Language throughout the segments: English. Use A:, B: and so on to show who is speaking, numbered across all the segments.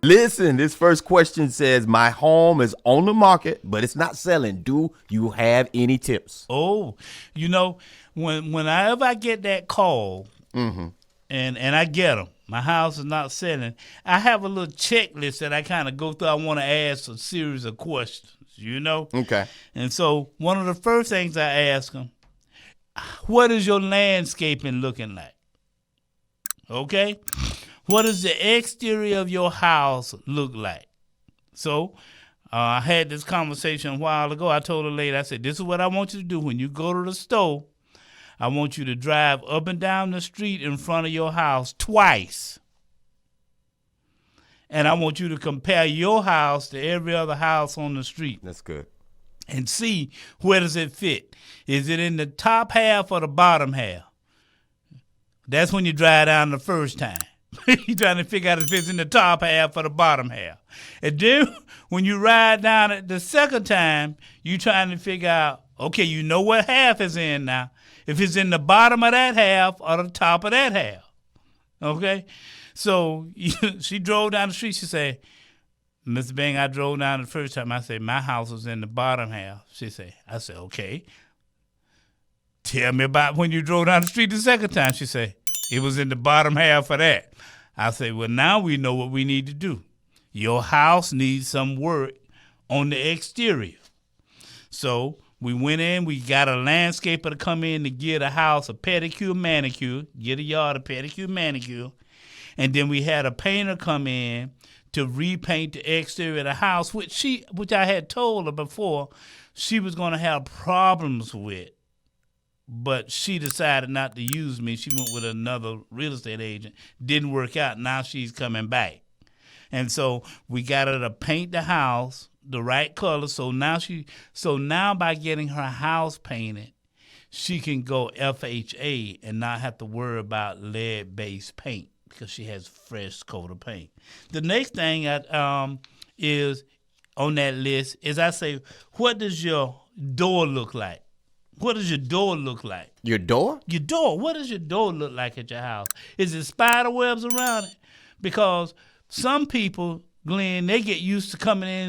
A: Listen, this first question says, my home is on the market, but it's not selling. Do you have any tips?
B: Oh, whenever I get that call, and I get them, my house is not selling, I have a little checklist that I kind of go through. I want to ask a series of questions,
A: Okay.
B: And so one of the first things I ask them, what is your landscaping looking like? Okay? What does the exterior of your house look like? So I had this conversation a while ago. I told a lady, I said, this is what I want you to do. When you go to the store, I want you to drive up and down the street in front of your house twice. And I want you to compare your house to every other house on the street.
A: That's good.
B: And see, where does it fit? Is it in the top half or the bottom half? That's when you drive down the first time. You're trying to figure out if it's in the top half or the bottom half. And then when you ride down it the second time, you're trying to figure out, okay, you know what half is in now. If it's in the bottom of that half or the top of that half. Okay? So she drove down the street. She said, Mr. Bing, I drove down the first time. I said, my house was in the bottom half. I said, okay. Tell me about when you drove down the street the second time. She said, it was in the bottom half of that. I say, well, now we know what we need to do. Your house needs some work on the exterior. So we went in, we got a landscaper to come in to get a house a pedicure, manicure, get a yard a pedicure, manicure. And then we had a painter come in to repaint the exterior of the house, which I had told her before she was going to have problems with. But she decided not to use me. She went with another real estate agent. Didn't work out. Now she's coming back. And so we got her to paint the house the right color. So now by getting her house painted, she can go FHA and not have to worry about lead-based paint because she has fresh coat of paint. The next thing is on that list is I say, what does your door look like? What does your door look like?
A: Your door?
B: Your door. What does your door look like at your house? Is it spider webs around it? Because some people, Glenn, they get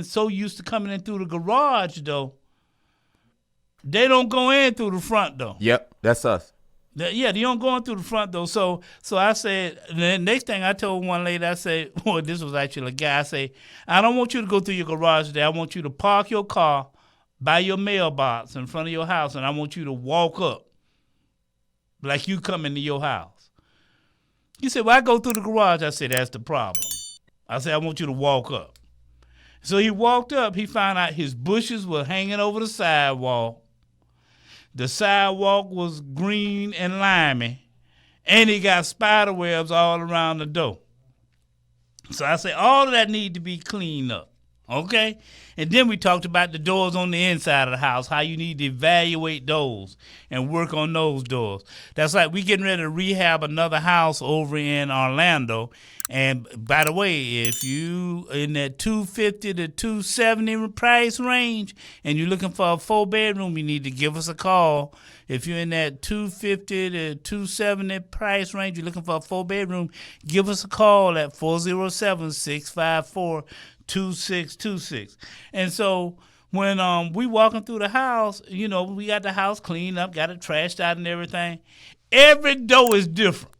B: so used to coming in through the garage door, they don't go in through the front door.
A: Yep, that's us.
B: Yeah, they don't go in through the front door. So I said, the next thing I told one lady, I said, well, this was actually a guy, I say, I don't want you to go through your garage today. I want you to park your car by your mailbox in front of your house, and I want you to walk up like you come into your house. He said, well, I go through the garage. I said, that's the problem. I said, I want you to walk up. So he walked up. He found out his bushes were hanging over the sidewalk. The sidewalk was green and limey, and he got spider webs all around the door. So I said, all of that need to be cleaned up. Okay? And then we talked about the doors on the inside of the house, how you need to evaluate those and work on those doors. That's like we getting ready to rehab another house over in Orlando. And by the way, if you in that $250 to $270 price range and you're looking for a 4-bedroom, you need to give us a call. If you're in that $250 to $270 price range, you're looking for a 4-bedroom, give us a call at 407-654-2626. And so when we walking through the house, we got the house cleaned up, got it trashed out and everything. Every door is different.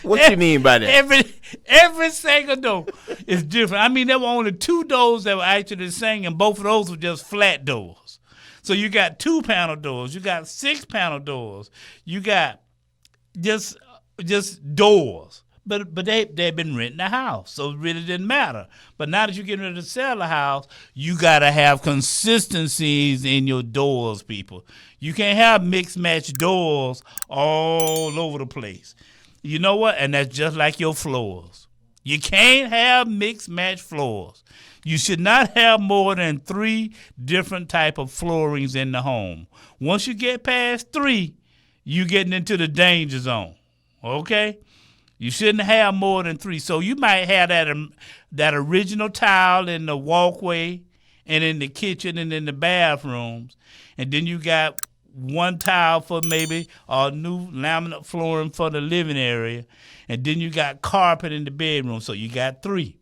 A: What you mean by that?
B: Every single door is different. I mean, there were only 2 doors that were actually the same, and both of those were just flat doors. So you got 2-panel doors, you got 6-panel doors, you got just doors. But they've been renting a house, so it really didn't matter. But now that you're getting ready to sell a house, you got to have consistencies in your doors, people. You can't have mixed-match doors all over the place. You know what? And that's just like your floors. You can't have mixed-match floors. You should not have more than 3 different type of floorings in the home. Once you get past 3, you're getting into the danger zone, okay? You shouldn't have more than 3. So you might have that original tile in the walkway and in the kitchen and in the bathrooms. And then you got 1 tile for maybe a new laminate flooring for the living area. and then you got carpet in the bedroom, so you got 3.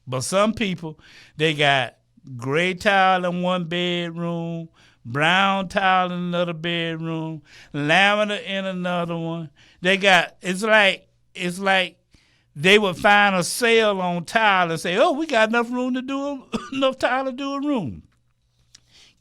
B: But some people, they got gray tile in one bedroom, brown tile in another bedroom, lavender in another one. It's like they would find a sale on tile and say, "Oh, we got enough tile to do a room."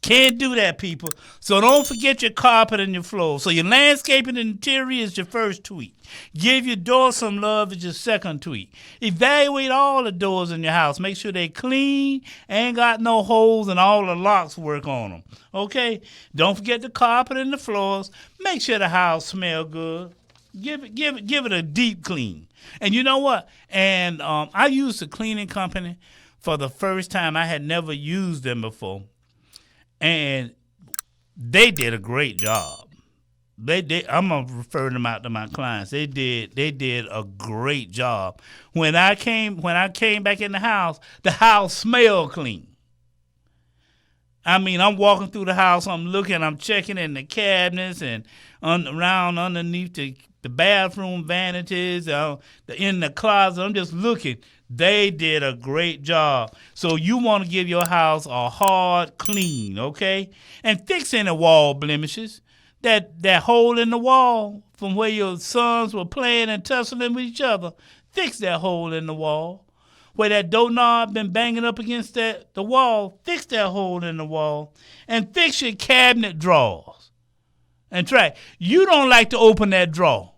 B: Can't do that, people. So don't forget your carpet and your floor. So your landscaping and interior is your first tweak. Give your door some love is your second tweak. Evaluate all the doors in your house. Make sure they clean, ain't got no holes, and all the locks work on them. Okay? Don't forget the carpet and the floors. Make sure the house smell good. Give it a deep clean. And you know what? And I used a cleaning company for the first time. I had never used them before. And they did a great job. I'm gonna refer them out to my clients. They did a great job. When I came back in the house smelled clean. I mean, I'm walking through the house, I'm checking in the cabinets and around underneath the bathroom vanities, in the closet. I'm just looking. They did a great job. So you want to give your house a hard clean, okay? And fix any wall blemishes. That hole in the wall from where your sons were playing and tussling with each other. Fix that hole in the wall. Where that doorknob been banging up against the wall, fix that hole in the wall. And fix your cabinet drawers. And try. You don't like to open that drawer.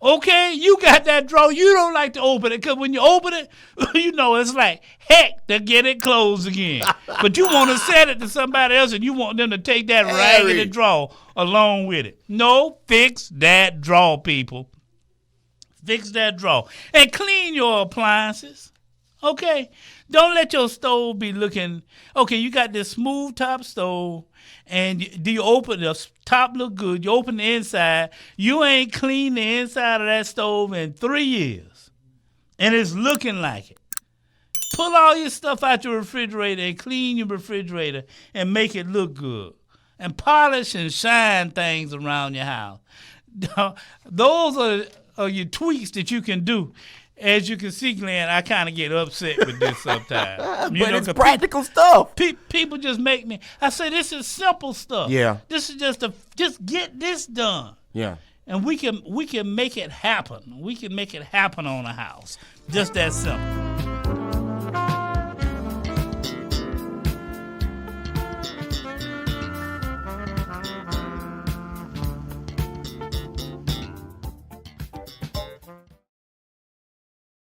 B: Okay, you got that drawer. You don't like to open it because when you open it, it's like heck to get it closed again. But you want to sell it to somebody else and you want them to take that raggedy drawer along with it. No, fix that drawer, people. Fix that drawer. And clean your appliances. Okay, don't let your stove be looking. Okay, you got this smooth top stove. And do you open the top look good? You open the inside. You ain't cleaned the inside of that stove in 3 years. And it's looking like it. Pull all your stuff out your refrigerator and clean your refrigerator and make it look good. And polish and shine things around your house. Those are your tweaks that you can do. As you can see, Glenn, I kind of get upset with this sometimes.
A: But it's practical stuff.
B: People just make me. I say this is simple stuff.
A: Yeah.
B: This is just get this done.
A: Yeah.
B: And we can make it happen. We can make it happen on a house. Just that simple.